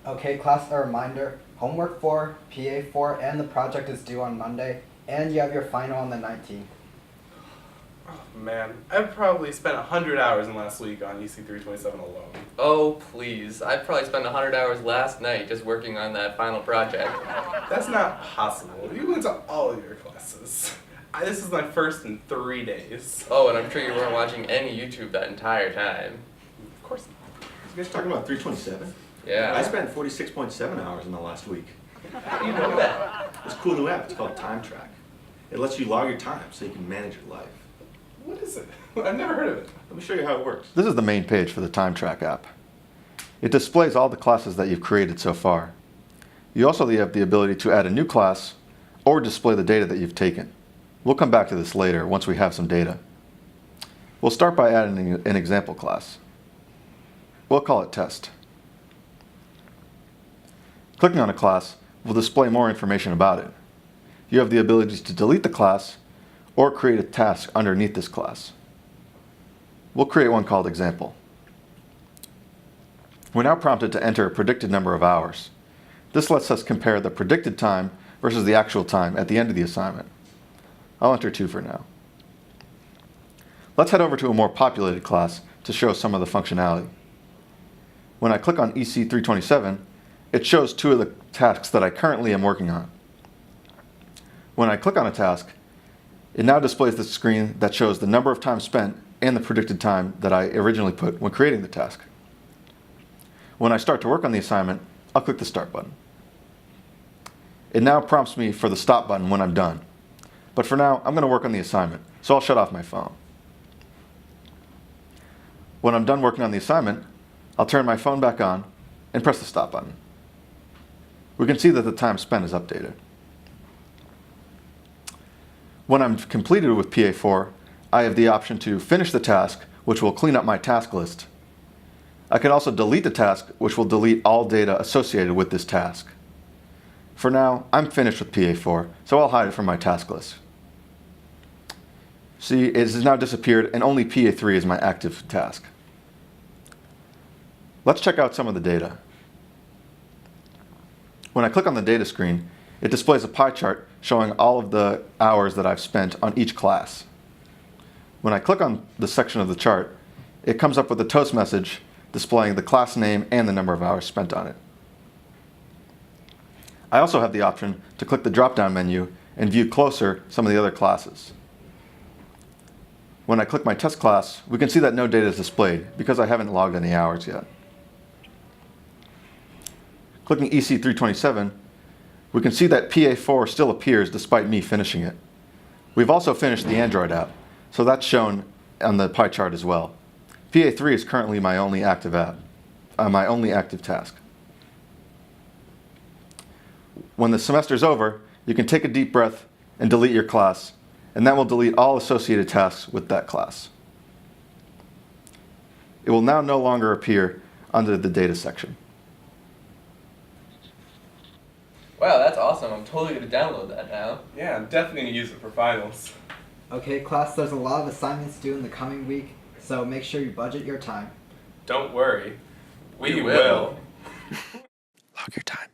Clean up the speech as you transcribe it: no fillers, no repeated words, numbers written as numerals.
Okay, class, a reminder. Homework 4, PA 4, and the project is due on Monday, and you have your final on the 19th. Oh man, I've probably spent 100 hours in last week on EC327 alone. Oh, please. I probably spent 100 hours last night just working on that final project. That's not possible. You went to all of your classes. This is my first in 3 days. Oh, and I'm sure you weren't watching any YouTube that entire time. Of course not. You guys talking about 327? Yeah. I spent 46.7 hours in the last week. How do you know that? It's a cool new app. It's called TimeTrack. It lets you log your time so you can manage your life. What is it? I've never heard of it. Let me show you how it works. This is the main page for the TimeTrack app. It displays all the classes that you've created so far. You also have the ability to add a new class or display the data that you've taken. We'll come back to this later once we have some data. We'll start by adding an example class. We'll call it test. Clicking on a class will display more information about it. You have the ability to delete the class or create a task underneath this class. We'll create one called example. We're now prompted to enter a predicted number of hours. This lets us compare the predicted time versus the actual time at the end of the assignment. I'll enter 2 for now. Let's head over to a more populated class to show some of the functionality. When I click on EC327, it shows 2 of the tasks that I currently am working on. When I click on a task, it now displays the screen that shows the number of time spent and the predicted time that I originally put when creating the task. When I start to work on the assignment, I'll click the Start button. It now prompts me for the Stop button when I'm done. But for now, I'm going to work on the assignment, so I'll shut off my phone. When I'm done working on the assignment, I'll turn my phone back on and press the Stop button. We can see that the time spent is updated. When I'm completed with PA4, I have the option to finish the task, which will clean up my task list. I can also delete the task, which will delete all data associated with this task. For now, I'm finished with PA4, so I'll hide it from my task list. See, it has now disappeared and only PA3 is my active task. Let's check out some of the data. When I click on the data screen, it displays a pie chart showing all of the hours that I've spent on each class. When I click on the section of the chart, it comes up with a toast message displaying the class name and the number of hours spent on it. I also have the option to click the drop-down menu and view closer some of the other classes. When I click my test class, we can see that no data is displayed because I haven't logged any hours yet. Clicking EC327, we can see that PA4 still appears despite me finishing it. We've also finished the Android app, so that's shown on the pie chart as well. PA3 is currently my only active task. When the semester's over, you can take a deep breath and delete your class, and that will delete all associated tasks with that class. It will now no longer appear under the data section. Wow, that's awesome. I'm totally going to download that now. Yeah, I'm definitely going to use it for finals. Okay, class, there's a lot of assignments due in the coming week, so make sure you budget your time. Don't worry. We will. Log your time.